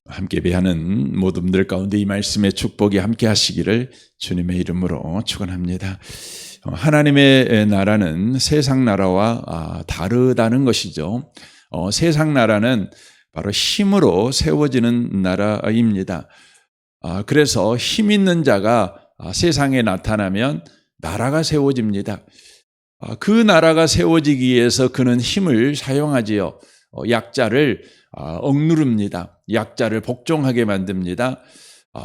함께 예배하는 모든 분들 가운데 이 말씀의 축복이 함께 하시기를 주님의 이름으로 축원합니다. 하나님의 나라는 세상 나라와 다르다는 것이죠. 세상 나라는 바로 힘으로 세워지는 나라입니다. 그래서 힘 있는 자가 세상에 나타나면 나라가 세워집니다. 그 나라가 세워지기 위해서 그는 힘을 사용하지요. 약자를 억누릅니다. 약자를 복종하게 만듭니다.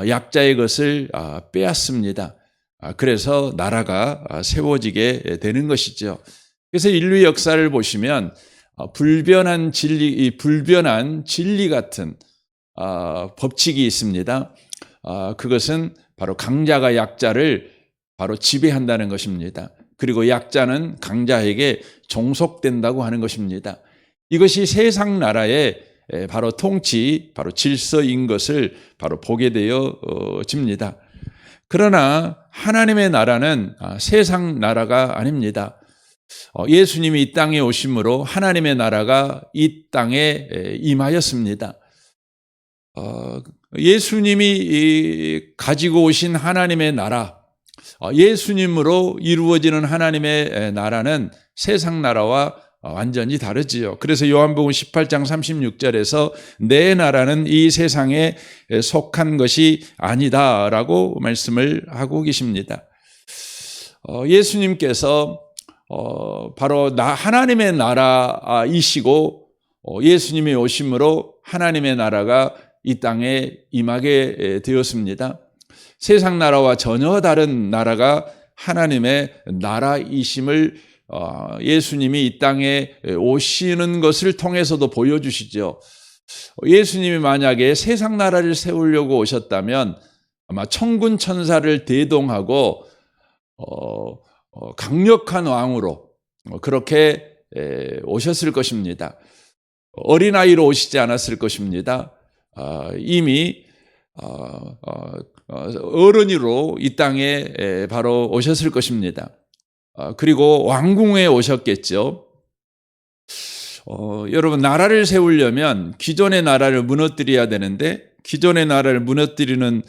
약자의 것을 빼앗습니다. 그래서 나라가 세워지게 되는 것이죠. 그래서 인류 역사를 보시면 불변한 진리 같은 법칙이 있습니다. 그것은 바로 강자가 약자를 바로 지배한다는 것입니다. 그리고 약자는 강자에게 종속된다고 하는 것입니다. 이것이 세상 나라의 바로 통치, 바로 질서인 것을 바로 보게 되어집니다. 그러나 하나님의 나라는 세상 나라가 아닙니다. 예수님이 이 땅에 오심으로 하나님의 나라가 이 땅에 임하였습니다. 예수님이 가지고 오신 하나님의 나라, 예수님으로 이루어지는 하나님의 나라는 세상 나라와 완전히 다르지요. 그래서 요한복음 18장 36절에서 내 나라는 이 세상에 속한 것이 아니다라고 말씀을 하고 계십니다. 예수님께서 바로 하나님의 나라이시고 예수님이 오심으로 하나님의 나라가 이 땅에 임하게 되었습니다. 세상 나라와 전혀 다른 나라가 하나님의 나라이심을 예수님이 이 땅에 오시는 것을 통해서도 보여주시죠. 예수님이 만약에 세상 나라를 세우려고 오셨다면 아마 천군 천사를 대동하고 강력한 왕으로 그렇게 오셨을 것입니다. 어린아이로 오시지 않았을 것입니다. 이미 어른으로 이 땅에 바로 오셨을 것입니다. 그리고 왕궁에 오셨겠죠. 여러분, 나라를 세우려면 기존의 나라를 무너뜨려야 되는데 기존의 나라를 무너뜨리는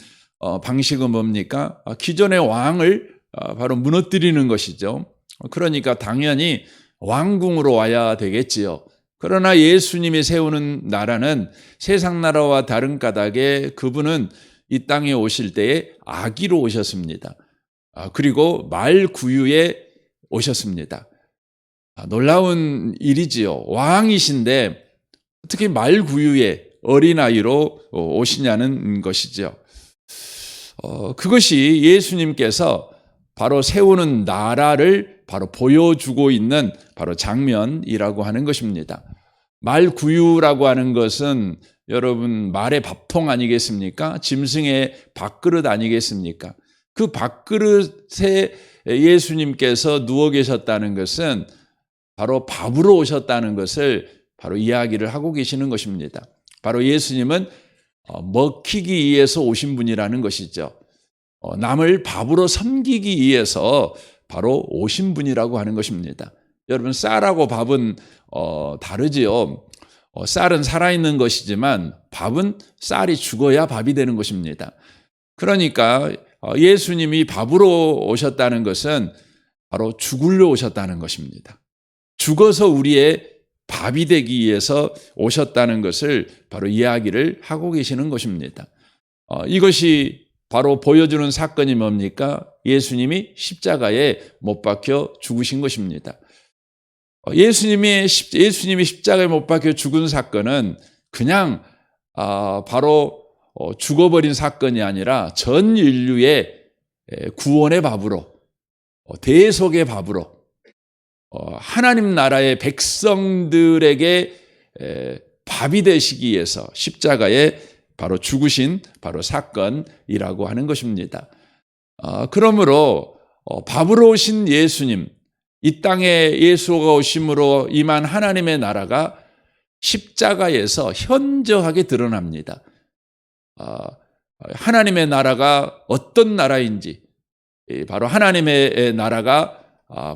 방식은 뭡니까? 기존의 왕을 바로 무너뜨리는 것이죠. 그러니까 당연히 왕궁으로 와야 되겠지요. 그러나 예수님이 세우는 나라는 세상 나라와 다른 까닭에 그분은 이 땅에 오실 때에 아기로 오셨습니다. 그리고 말 구유에 오셨습니다. 놀라운 일이지요. 왕이신데 어떻게 말 구유에 어린아이로 오시냐는 것이죠. 그것이 예수님께서 바로 세우는 나라를 바로 보여주고 있는 바로 장면이라고 하는 것입니다. 말 구유라고 하는 것은 여러분 말의 밥통 아니겠습니까? 짐승의 밥그릇 아니겠습니까? 그 밥그릇에 예수님께서 누워 계셨다는 것은 바로 밥으로 오셨다는 것을 바로 이야기를 하고 계시는 것입니다. 바로 예수님은 먹히기 위해서 오신 분이라는 것이죠. 남을 밥으로 섬기기 위해서 바로 오신 분이라고 하는 것입니다. 여러분, 쌀하고 밥은 다르지요. 쌀은 살아있는 것이지만 밥은 쌀이 죽어야 밥이 되는 것입니다. 그러니까 예수님이 밥으로 오셨다는 것은 바로 죽으려 오셨다는 것입니다. 죽어서 우리의 밥이 되기 위해서 오셨다는 것을 바로 이야기를 하고 계시는 것입니다. 이것이 바로 보여주는 사건이 뭡니까? 예수님이 십자가에 못 박혀 죽으신 것입니다. 예수님이 십자가에 못 박혀 죽은 사건은 그냥 바로 죽어버린 사건이 아니라 전 인류의 구원의 밥으로, 대속의 밥으로, 하나님 나라의 백성들에게 밥이 되시기 위해서 십자가에 바로 죽으신 바로 사건이라고 하는 것입니다. 그러므로 밥으로 오신 예수님, 이 땅에 예수가 오심으로 임한 하나님의 나라가 십자가에서 현저하게 드러납니다. 하나님의 나라가 어떤 나라인지, 바로 하나님의 나라가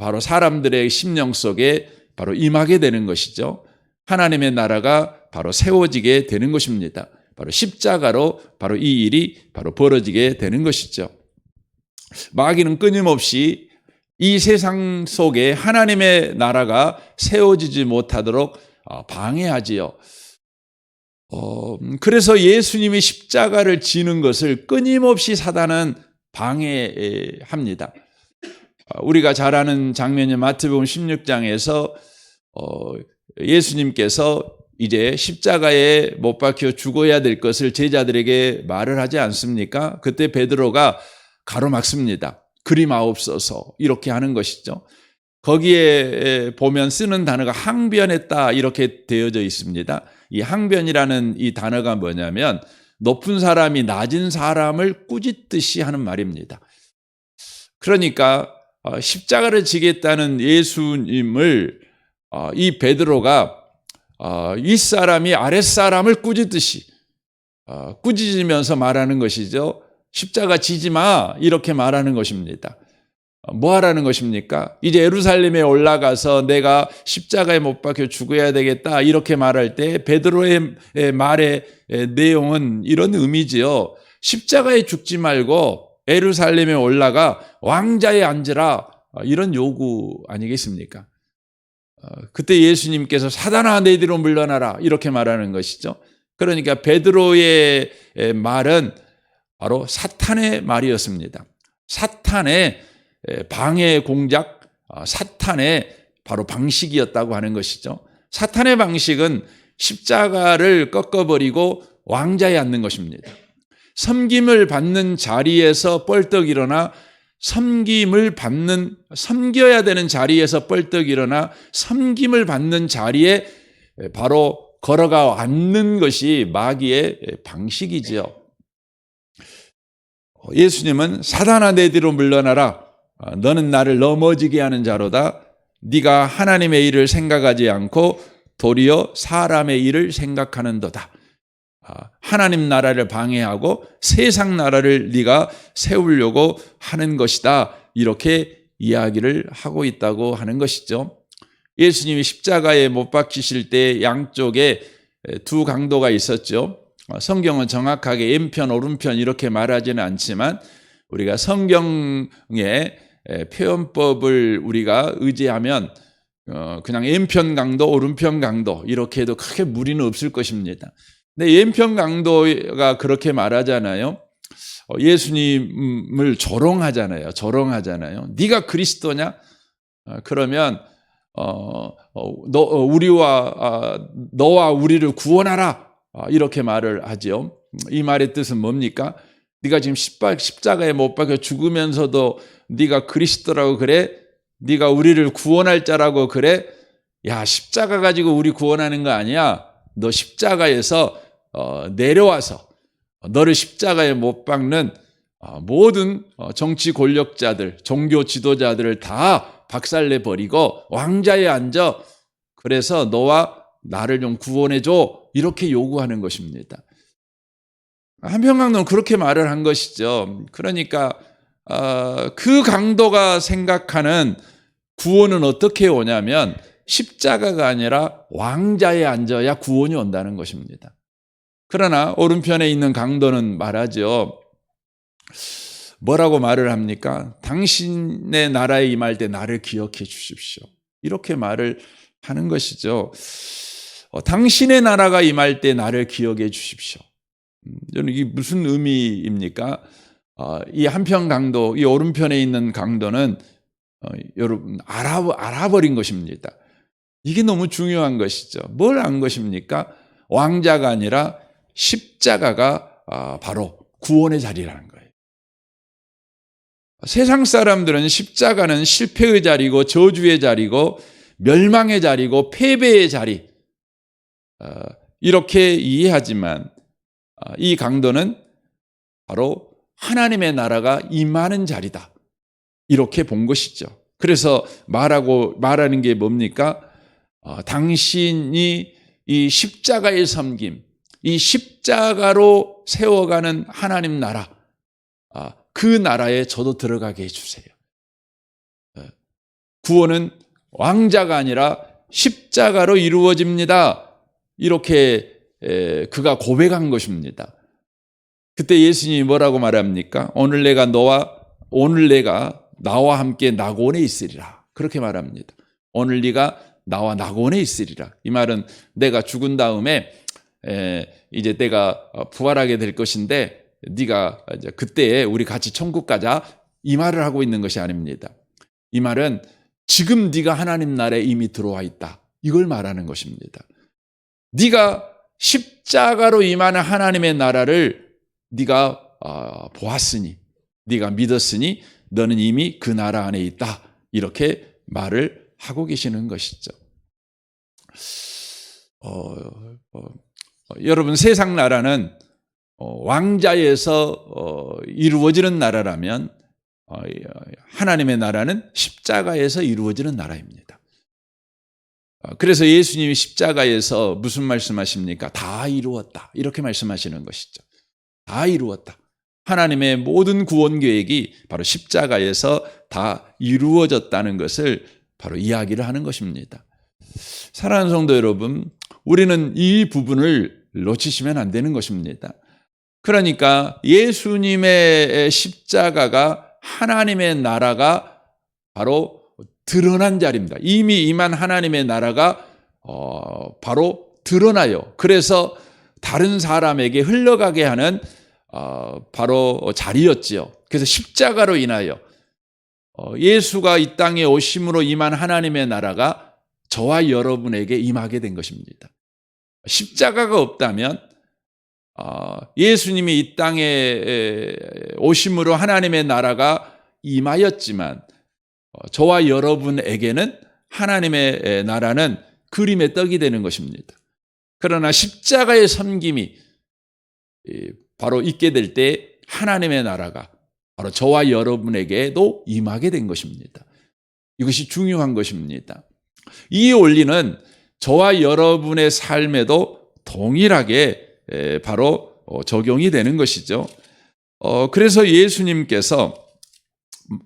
바로 사람들의 심령 속에 바로 임하게 되는 것이죠. 하나님의 나라가 바로 세워지게 되는 것입니다. 바로 십자가로 바로 이 일이 바로 벌어지게 되는 것이죠. 마귀는 끊임없이 이 세상 속에 하나님의 나라가 세워지지 못하도록 방해하지요. 그래서 예수님이 십자가를 지는 것을 끊임없이 사단은 방해합니다. 우리가 잘 아는 장면이 마태복음 16장에서 예수님께서 이제 십자가에 못 박혀 죽어야 될 것을 제자들에게 말을 하지 않습니까? 그때 베드로가 가로막습니다. 그리마옵소서 이렇게 하는 것이죠. 거기에 보면 쓰는 단어가 항변했다 이렇게 되어져 있습니다. 이 항변이라는 이 단어가 뭐냐면 높은 사람이 낮은 사람을 꾸짖듯이 하는 말입니다. 그러니까 십자가를 지겠다는 예수님을 이 베드로가 윗사람이 아랫사람을 꾸짖듯이 꾸짖으면서 말하는 것이죠. 십자가 지지 마 이렇게 말하는 것입니다. 뭐 하라는 것입니까? 이제 예루살렘에 올라가서 내가 십자가에 못 박혀 죽어야 되겠다 이렇게 말할 때 베드로의 말의 내용은 이런 의미지요. 십자가에 죽지 말고 예루살렘에 올라가 왕자에 앉으라 이런 요구 아니겠습니까? 그때 예수님께서 사단아 내 뒤로 물러나라 이렇게 말하는 것이죠. 그러니까 베드로의 말은 바로 사탄의 말이었습니다. 사탄의 방해 공작, 사탄의 바로 방식이었다고 하는 것이죠. 사탄의 방식은 십자가를 꺾어버리고 왕자에 앉는 것입니다. 섬김을 받는 자리에서 뻘떡 일어나 섬겨야 되는 자리에서 뻘떡 일어나 섬김을 받는 자리에 바로 걸어가 앉는 것이 마귀의 방식이지요. 예수님은 사단아 내 뒤로 물러나라. 너는 나를 넘어지게 하는 자로다. 네가 하나님의 일을 생각하지 않고 도리어 사람의 일을 생각하는도다. 하나님 나라를 방해하고 세상 나라를 네가 세우려고 하는 것이다. 이렇게 이야기를 하고 있다고 하는 것이죠. 예수님이 십자가에 못 박히실 때 양쪽에 두 강도가 있었죠. 성경은 정확하게 왼편 오른편 이렇게 말하지는 않지만 우리가 성경의 표현법을 우리가 의지하면 그냥 왼편 강도 오른편 강도 이렇게 해도 크게 무리는 없을 것입니다. 근데 왼편 강도가 그렇게 말하잖아요. 예수님을 조롱하잖아요. 네가 그리스도냐? 그러면 너와 우리를 구원하라 이렇게 말을 하죠. 이 말의 뜻은 뭡니까? 네가 지금 십자가에 못 박혀 죽으면서도 네가 그리스도라고 그래? 네가 우리를 구원할 자라고 그래? 야, 십자가 가지고 우리 구원하는 거 아니야? 너 십자가에서 내려와서 너를 십자가에 못 박는 모든 정치 권력자들, 종교 지도자들을 다 박살내버리고 왕자에 앉아 그래서 너와 나를 좀 구원해줘 이렇게 요구하는 것입니다. 한평강도는 그렇게 말을 한 것이죠. 그러니까 그 강도가 생각하는 구원은 어떻게 오냐면 십자가가 아니라 왕자에 앉아야 구원이 온다는 것입니다. 그러나 오른편에 있는 강도는 말하죠. 뭐라고 말을 합니까? 당신의 나라에 임할 때 나를 기억해 주십시오. 이렇게 말을 하는 것이죠. 당신의 나라가 임할 때 나를 기억해 주십시오. 저는 이게 무슨 의미입니까? 이 한편 강도, 이 오른편에 있는 강도는 여러분 알아버린 것입니다. 이게 너무 중요한 것이죠. 뭘 안 것입니까? 왕자가 아니라 십자가가 바로 구원의 자리라는 거예요. 세상 사람들은 십자가는 실패의 자리고 저주의 자리고 멸망의 자리고 패배의 자리 이렇게 이해하지만 이 강도는 바로 하나님의 나라가 임하는 자리다. 이렇게 본 것이죠. 그래서 말하는 게 뭡니까? 당신이 이 십자가의 섬김, 이 십자가로 세워가는 하나님 나라, 그 나라에 저도 들어가게 해주세요. 구원은 왕자가 아니라 십자가로 이루어집니다. 이렇게 그가 고백한 것입니다. 그때 예수님이 뭐라고 말합니까? 오늘 내가 나와 함께 낙원에 있으리라. 그렇게 말합니다. 오늘 네가 나와 낙원에 있으리라. 이 말은 내가 죽은 다음에 이제 내가 부활하게 될 것인데 네가 이제 그때 우리 같이 천국 가자. 이 말을 하고 있는 것이 아닙니다. 이 말은 지금 네가 하나님 나라에 이미 들어와 있다. 이걸 말하는 것입니다. 네가 십자가로 임하는 하나님의 나라를 네가 보았으니, 네가 믿었으니 너는 이미 그 나라 안에 있다. 이렇게 말을 하고 계시는 것이죠. 여러분, 세상 나라는 왕자에서 이루어지는 나라라면 하나님의 나라는 십자가에서 이루어지는 나라입니다. 그래서 예수님이 십자가에서 무슨 말씀하십니까? 다 이루었다. 이렇게 말씀하시는 것이죠. 다 이루었다. 하나님의 모든 구원 계획이 바로 십자가에서 다 이루어졌다는 것을 바로 이야기를 하는 것입니다. 사랑하는 성도 여러분, 우리는 이 부분을 놓치시면 안 되는 것입니다. 그러니까 예수님의 십자가가 하나님의 나라가 바로 드러난 자리입니다. 이미 임한 하나님의 나라가 바로 드러나요. 그래서 다른 사람에게 흘러가게 하는 바로 자리였지요. 그래서 십자가로 인하여 예수가 이 땅에 오심으로 임한 하나님의 나라가 저와 여러분에게 임하게 된 것입니다. 십자가가 없다면 예수님이 이 땅에 오심으로 하나님의 나라가 임하였지만 저와 여러분에게는 하나님의 나라는 그림의 떡이 되는 것입니다. 그러나 십자가의 섬김이 바로 있게 될 때 하나님의 나라가 바로 저와 여러분에게도 임하게 된 것입니다. 이것이 중요한 것입니다. 이 원리는 저와 여러분의 삶에도 동일하게 바로 적용이 되는 것이죠. 그래서 예수님께서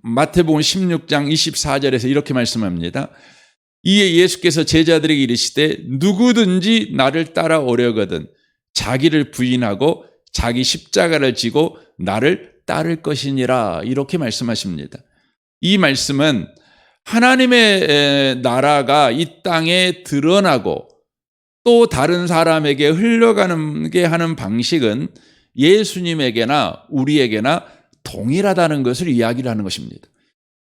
마태복음 16장 24절에서 이렇게 말씀합니다. 이에 예수께서 제자들에게 이르시되 누구든지 나를 따라오려거든 자기를 부인하고 자기 십자가를 지고 나를 따를 것이니라. 이렇게 말씀하십니다. 이 말씀은 하나님의 나라가 이 땅에 드러나고 또 다른 사람에게 흘러가게 하는 방식은 예수님에게나 우리에게나 동일하다는 것을 이야기를 하는 것입니다.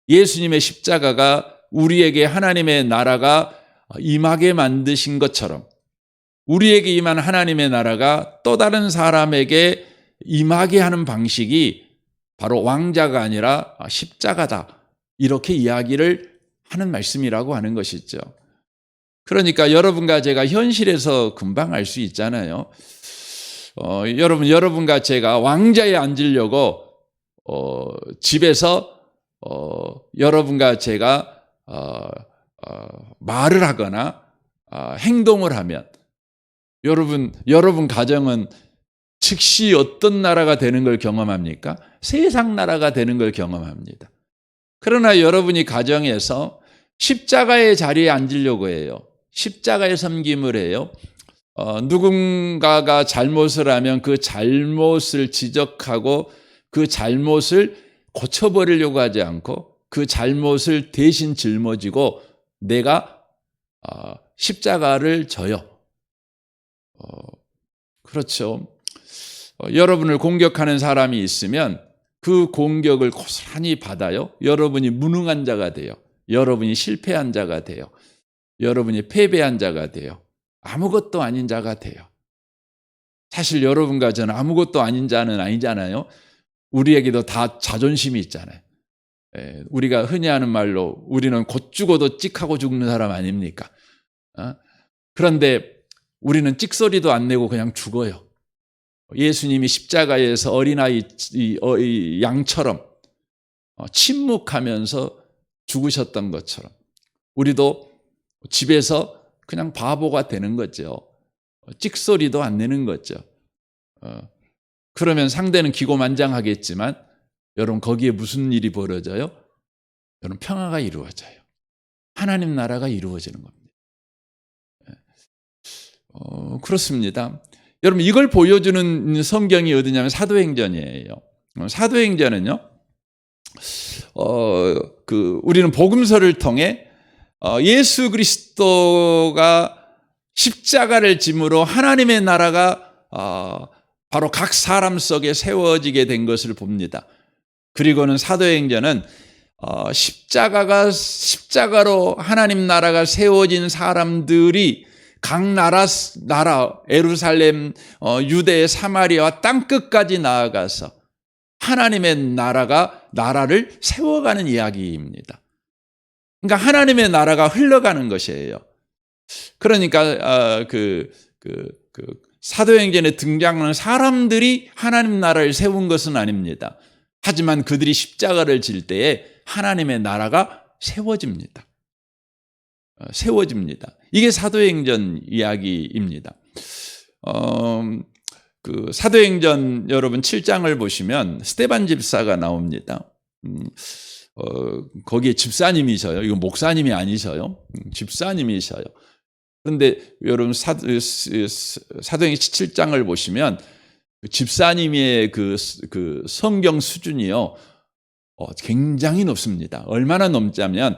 예수님의 십자가가 우리에게 하나님의 나라가 임하게 만드신 것처럼 우리에게 임한 하나님의 나라가 또 다른 사람에게 임하게 하는 방식이 바로 왕자가 아니라 십자가다. 이렇게 이야기를 하는 말씀이라고 하는 것이죠. 그러니까 여러분과 제가 현실에서 금방 알 수 있잖아요. 여러분과 제가 왕자에 앉으려고 집에서 여러분과 제가 말을 하거나 행동을 하면 여러분 가정은 즉시 어떤 나라가 되는 걸 경험합니까? 세상 나라가 되는 걸 경험합니다. 그러나 여러분이 가정에서 십자가의 자리에 앉으려고 해요. 십자가의 섬김을 해요. 누군가가 잘못을 하면 그 잘못을 지적하고 그 잘못을 고쳐버리려고 하지 않고 그 잘못을 대신 짊어지고 내가 십자가를 져요. 그렇죠. 여러분을 공격하는 사람이 있으면 그 공격을 고스란히 받아요. 여러분이 무능한 자가 돼요. 여러분이 실패한 자가 돼요. 여러분이 패배한 자가 돼요. 아무것도 아닌 자가 돼요. 사실 여러분과 저는 아무것도 아닌 자는 아니잖아요. 우리에게도 다 자존심이 있잖아요. 우리가 흔히 하는 말로 우리는 곧 죽어도 찍하고 죽는 사람 아닙니까? 그런데 우리는 찍소리도 안 내고 그냥 죽어요. 예수님이 십자가에서 어린아이 양처럼 침묵하면서 죽으셨던 것처럼 우리도 집에서 그냥 바보가 되는 거죠. 찍소리도 안 내는 거죠. 그러면 상대는 기고만장하겠지만 여러분 거기에 무슨 일이 벌어져요? 여러분 평화가 이루어져요. 하나님 나라가 이루어지는 겁니다. 그렇습니다. 여러분 이걸 보여주는 성경이 어디냐면 사도행전이에요. 사도행전은요. 우리는 복음서를 통해 예수 그리스도가 십자가를 짐으로 하나님의 나라가 바로 각 사람 속에 세워지게 된 것을 봅니다. 그리고는 사도행전은 십자가로 하나님 나라가 세워진 사람들이 각 나라 예루살렘, 유대, 사마리아 땅끝까지 나아가서 하나님의 나라를 세워가는 이야기입니다. 그러니까 하나님의 나라가 흘러가는 것이에요. 그러니까 사도행전에 등장하는 사람들이 하나님 나라를 세운 것은 아닙니다. 하지만 그들이 십자가를 질 때에 하나님의 나라가 세워집니다. 이게 사도행전 이야기입니다. 사도행전 여러분 7장을 보시면 스데반 집사가 나옵니다. 거기에 집사님이셔요. 이거 목사님이 아니셔요. 집사님이셔요. 그런데 여러분 사도행전 7장을 보시면 집사님의 그 성경 수준이요, 굉장히 높습니다. 얼마나 높냐면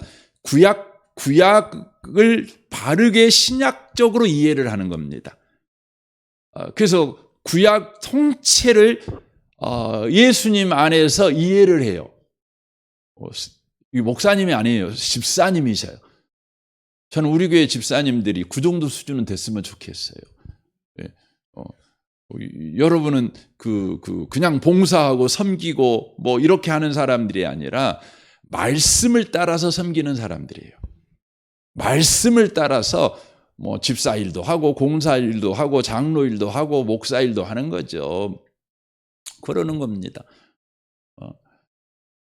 구약을 바르게 신약적으로 이해를 하는 겁니다. 그래서 구약 통째를 예수님 안에서 이해를 해요. 목사님이 아니에요. 집사님이셔요. 저는 우리 교회 집사님들이 그 정도 수준은 됐으면 좋겠어요. 여러분은 그냥 봉사하고 섬기고 뭐 이렇게 하는 사람들이 아니라 말씀을 따라서 섬기는 사람들이에요. 말씀을 따라서 뭐 집사 일도 하고 공사 일도 하고 장로 일도 하고 목사 일도 하는 거죠. 그러는 겁니다.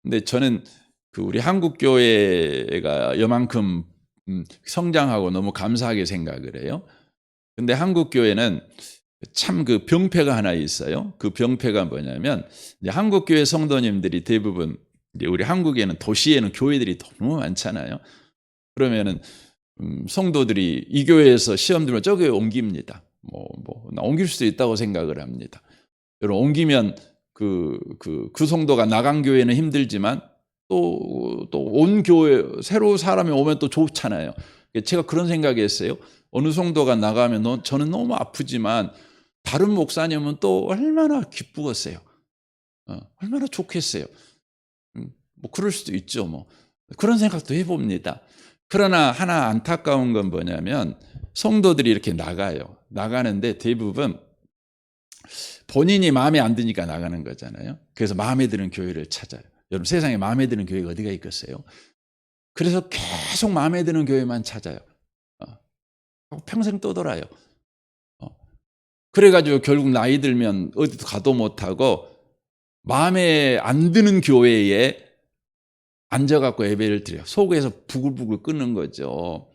근데 저는 우리 한국 교회가 이만큼 성장하고 너무 감사하게 생각을 해요. 근데 한국 교회는 참 병폐가 하나 있어요. 그 병폐가 뭐냐면 이제 한국 교회 성도님들이 대부분 이제 우리 한국에는 도시에는 교회들이 너무 많잖아요. 그러면은 성도들이 이 교회에서 시험 들면 저 교회 옮깁니다. 나 옮길 수도 있다고 생각을 합니다. 여러분 옮기면 그 성도가 나간 교회는 힘들지만 또 온 교회 새로 사람이 오면 또 좋잖아요. 제가 그런 생각이 했어요. 어느 성도가 나가면 저는 너무 아프지만 다른 목사님은 또 얼마나 기쁘겠어요. 얼마나 좋겠어요. 뭐 그럴 수도 있죠. 뭐 그런 생각도 해봅니다. 그러나 하나 안타까운 건 뭐냐면 성도들이 이렇게 나가는데 대부분 본인이 마음에 안 드니까 나가는 거잖아요. 그래서 마음에 드는 교회를 찾아요. 여러분 세상에 마음에 드는 교회가 어디가 있겠어요? 그래서 계속 마음에 드는 교회만 찾아요. 평생 떠돌아요. 그래가지고 결국 나이 들면 어디도 가도 못하고 마음에 안 드는 교회에 앉아갖고 예배를 드려요. 속에서 부글부글 끓는 거죠.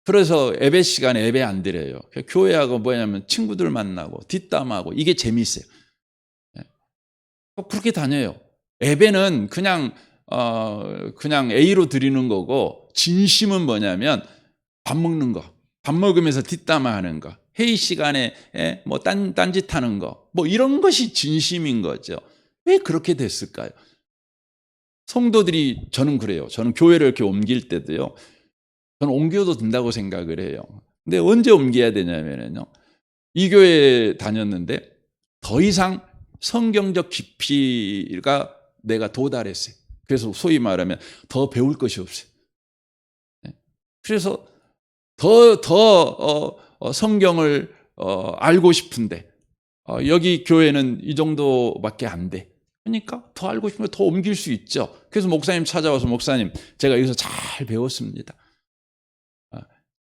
그래서 예배 시간에 예배 안 드려요. 교회하고 뭐냐면 친구들 만나고 뒷담하고 이게 재미있어요. 그렇게 다녀요. 예배는 그냥 A로 드리는 거고 진심은 뭐냐면 밥 먹는 거, 밥 먹으면서 뒷담화하는 거, 회의 시간에 뭐 딴짓하는 거, 뭐 이런 것이 진심인 거죠. 왜 그렇게 됐을까요? 성도들이 저는 그래요. 저는 교회를 이렇게 옮길 때도요. 저는 옮겨도 된다고 생각을 해요. 근데 언제 옮겨야 되냐면요. 이 교회에 다녔는데 더 이상 성경적 깊이가 내가 도달했어요. 그래서 소위 말하면 더 배울 것이 없어요. 그래서 더 성경을 알고 싶은데 여기 교회는 이 정도밖에 안 돼. 그러니까 더 알고 싶으면 더 옮길 수 있죠. 그래서 목사님 찾아와서 목사님 제가 여기서 잘 배웠습니다.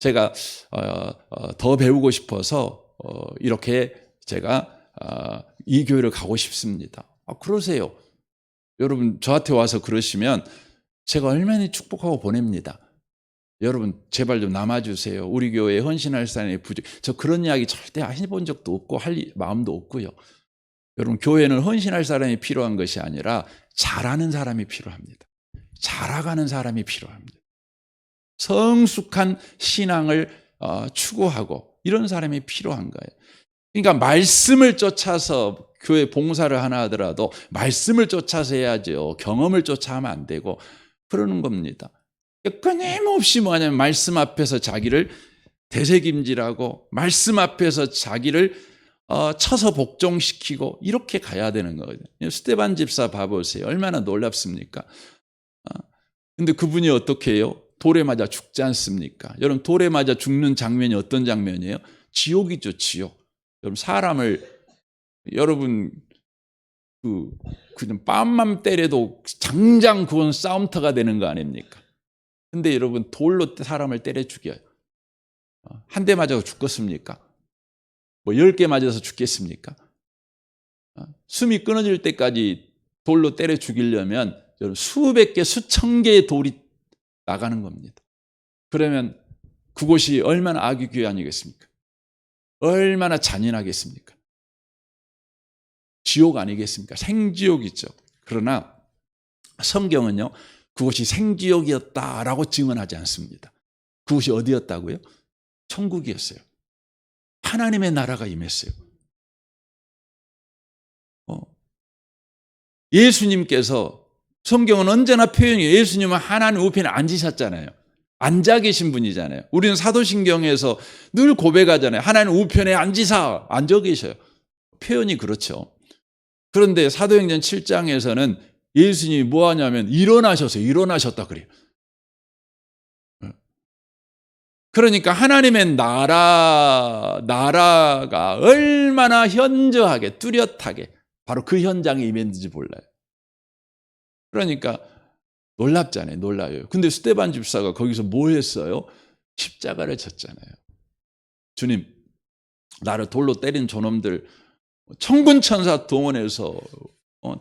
제가 더 배우고 싶어서 이렇게 제가 이 교회를 가고 싶습니다. 그러세요. 여러분 저한테 와서 그러시면 제가 얼마나 축복하고 보냅니다. 여러분 제발 좀 남아주세요. 우리 교회에 헌신할 사람이 부족. 저 그런 이야기 절대 해본 적도 없고 할 마음도 없고요. 여러분 교회는 헌신할 사람이 필요한 것이 아니라 잘하는 사람이 필요합니다. 자라가는 사람이 필요합니다. 성숙한 신앙을 추구하고 이런 사람이 필요한 거예요. 그러니까 말씀을 쫓아서 교회 봉사를 하나 하더라도 말씀을 쫓아서 해야죠. 경험을 쫓아하면 안 되고 그러는 겁니다. 끊임없이 뭐냐면 말씀 앞에서 자기를 되새김질하고 말씀 앞에서 자기를 쳐서 복종시키고 이렇게 가야 되는 거거든요. 스데반 집사 봐보세요. 얼마나 놀랍습니까? 근데 그분이 어떻게 해요? 돌에 맞아 죽지 않습니까? 여러분 돌에 맞아 죽는 장면이 어떤 장면이에요? 지옥이죠, 지옥. 여러분 그냥 뺨만 때려도 당장 그건 싸움터가 되는 거 아닙니까? 근데 여러분 돌로 사람을 때려 죽여요. 한 대 맞아서 죽겠습니까? 뭐 10개 맞아서 죽겠습니까? 숨이 끊어질 때까지 돌로 때려 죽이려면 수백 개, 수천 개의 돌이 나가는 겁니다. 그러면 그곳이 얼마나 악의 교회 아니겠습니까? 얼마나 잔인하겠습니까? 지옥 아니겠습니까? 생지옥이죠. 그러나 성경은요, 그곳이 생지옥이었다라고 증언하지 않습니다. 그곳이 어디였다고요? 천국이었어요. 하나님의 나라가 임했어요. 예수님께서 성경은 언제나 표현이 예수님은 하나님 우편에 앉으셨잖아요. 앉아 계신 분이잖아요. 우리는 사도신경에서 늘 고백하잖아요. 하나님 우편에 앉으사 앉아 계셔요. 표현이 그렇죠. 그런데 사도행전 7장에서는 예수님이 뭐 하냐면 일어나셨다 그래요. 그러니까 하나님의 나라가 얼마나 현저하게 뚜렷하게 바로 그 현장에 임했는지 몰라요. 그러니까 놀랍잖아요. 놀라요. 근데 스데반 집사가 거기서 뭐 했어요? 십자가를 졌잖아요. 주님, 나를 돌로 때린 저놈들 천군천사 동원해서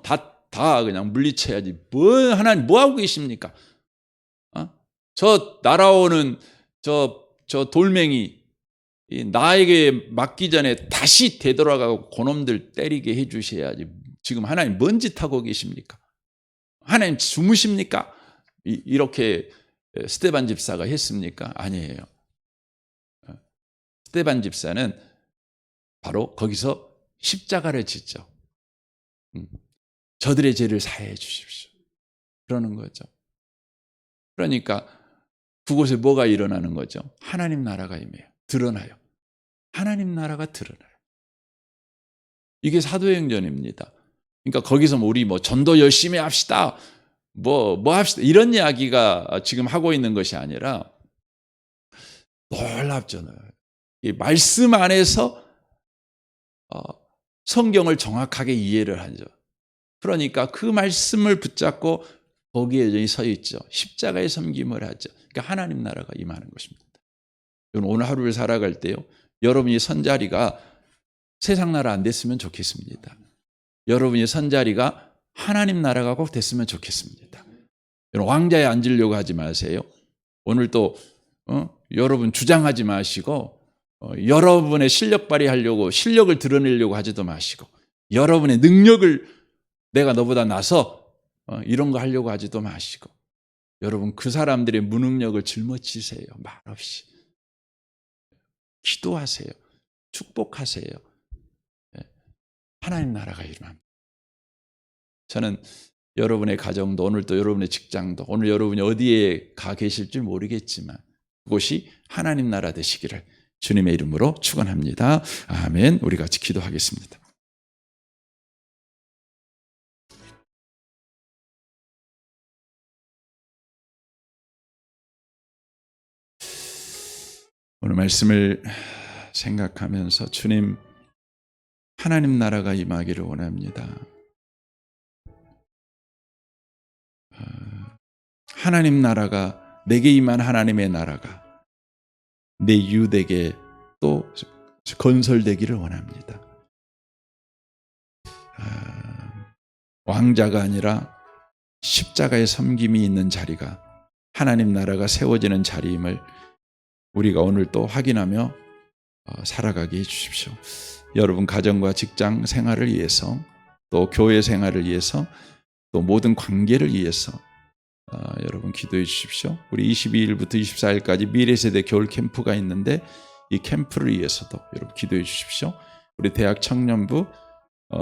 다 그냥 물리쳐야지. 하나님 뭐 하고 계십니까? 저 날아오는 저 돌멩이 나에게 맞기 전에 다시 되돌아가고 그놈들 때리게 해주셔야지. 지금 하나님 뭔 짓 하고 계십니까? 하나님 주무십니까? 이렇게 스데반 집사가 했습니까? 아니에요. 스데반 집사는 바로 거기서 십자가를 짓죠. 저들의 죄를 사해 주십시오. 그러는 거죠. 그러니까 그곳에 뭐가 일어나는 거죠? 하나님 나라가 임해요. 드러나요. 하나님 나라가 드러나요. 이게 사도행전입니다. 그러니까 거기서 우리 전도 열심히 합시다. 뭐 합시다. 이런 이야기가 지금 하고 있는 것이 아니라 놀랍잖아요. 이 말씀 안에서 성경을 정확하게 이해를 하죠. 그러니까 그 말씀을 붙잡고 거기에 여전히 서 있죠. 십자가의 섬김을 하죠. 그러니까 하나님 나라가 임하는 것입니다. 오늘 하루를 살아갈 때요, 여러분이 선자리가 세상 나라 안 됐으면 좋겠습니다. 여러분이 선자리가 하나님 나라가 꼭 됐으면 좋겠습니다. 왕자에 앉으려고 하지 마세요. 오늘 또 여러분 주장하지 마시고 여러분의 실력 발휘하려고 실력을 드러내려고 하지도 마시고 여러분의 능력을 내가 너보다 나서 이런 거 하려고 하지도 마시고 여러분 그 사람들의 무능력을 짊어지세요. 말없이 기도하세요. 축복하세요. 하나님 나라가 일어납니다. 저는 여러분의 가정도 오늘 또 여러분의 직장도 오늘 여러분이 어디에 가 계실지 모르겠지만 그곳이 하나님 나라 되시기를 주님의 이름으로 축원합니다. 아멘. 우리 같이 기도하겠습니다. 오늘 말씀을 생각하면서 주님 하나님 나라가 임하기를 원합니다. 하나님 나라가 내게 임한 하나님의 나라가 내 유대에 또 건설되기를 원합니다. 왕자가 아니라 십자가의 섬김이 있는 자리가 하나님 나라가 세워지는 자리임을 우리가 오늘 또 확인하며 살아가게 해주십시오. 여러분 가정과 직장 생활을 위해서 또 교회 생활을 위해서 또 모든 관계를 위해서 여러분 기도해 주십시오. 우리 22일부터 24일까지 미래세대 겨울 캠프가 있는데 이 캠프를 위해서도 여러분 기도해 주십시오. 우리 대학 청년부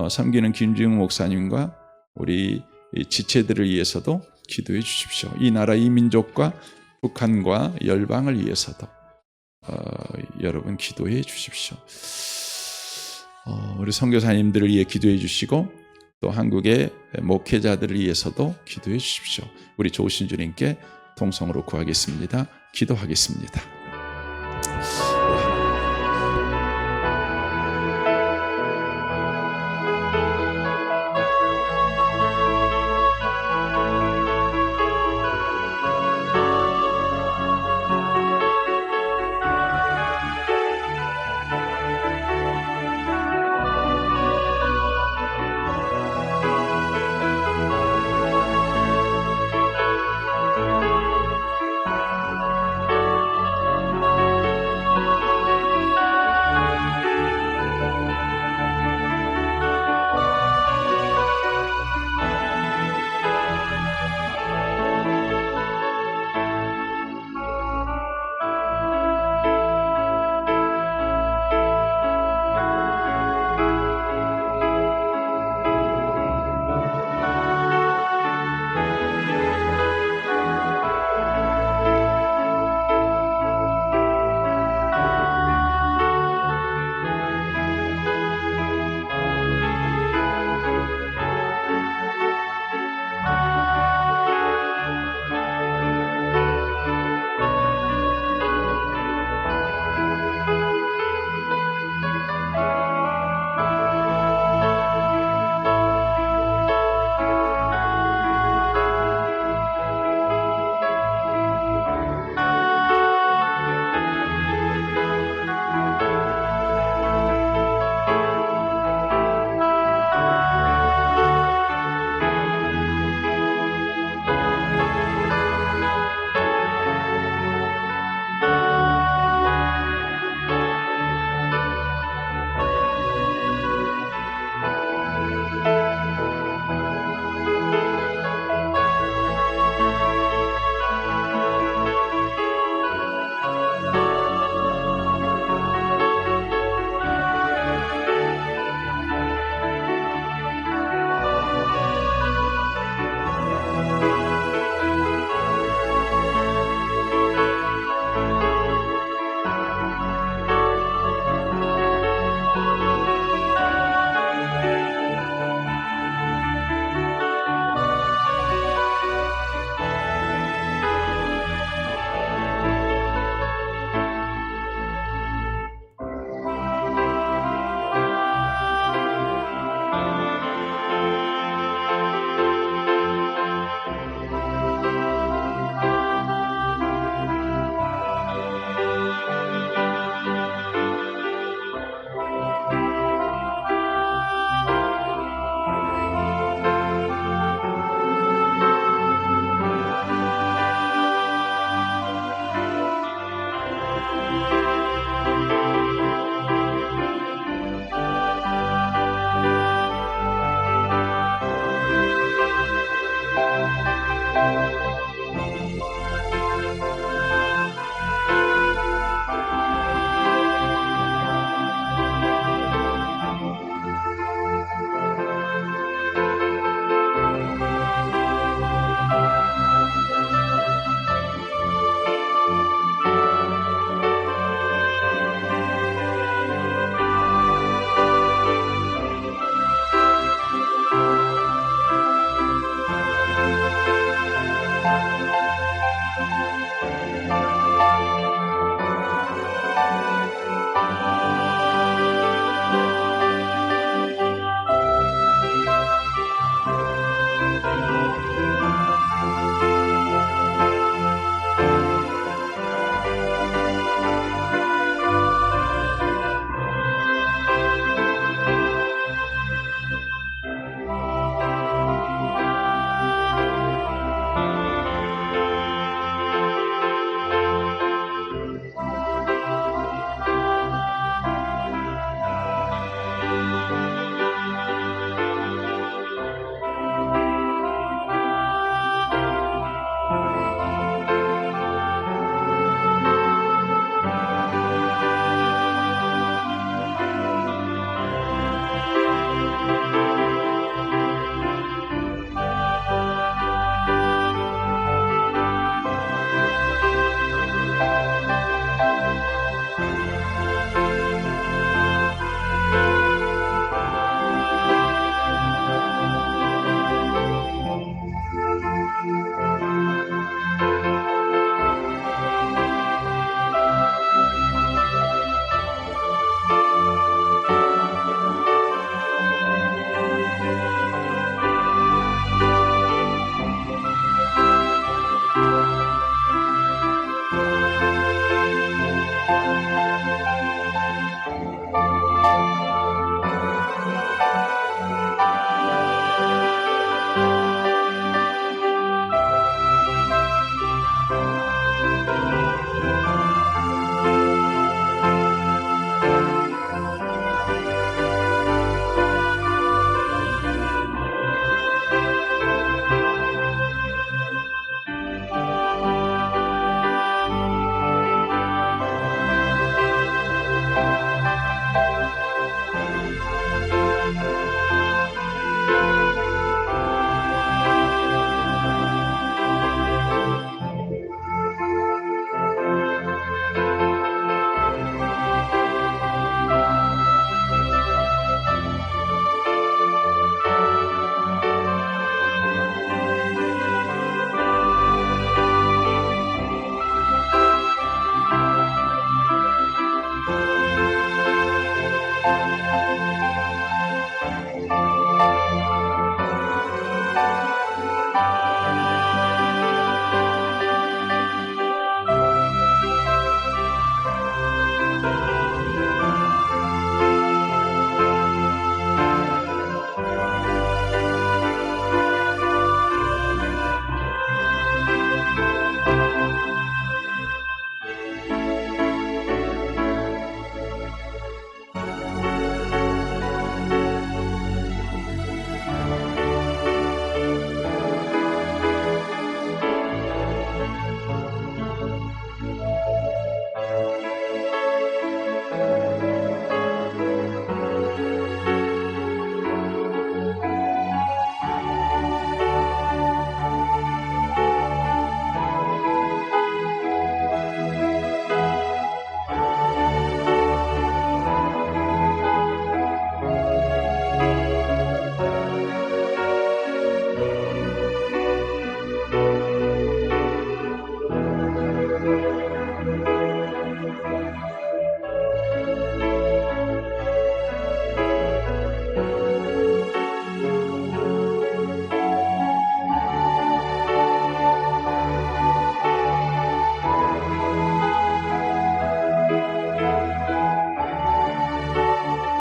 섬기는 김지웅 목사님과 우리 지체들을 위해서도 기도해 주십시오. 이 나라 이 민족과 북한과 열방을 위해서도 여러분 기도해 주십시오. 우리 선교사님들을 위해 기도해 주시고 또 한국의 목회자들을 위해서도 기도해 주십시오. 우리 좋으신 주님께 통성으로 구하겠습니다. 기도하겠습니다.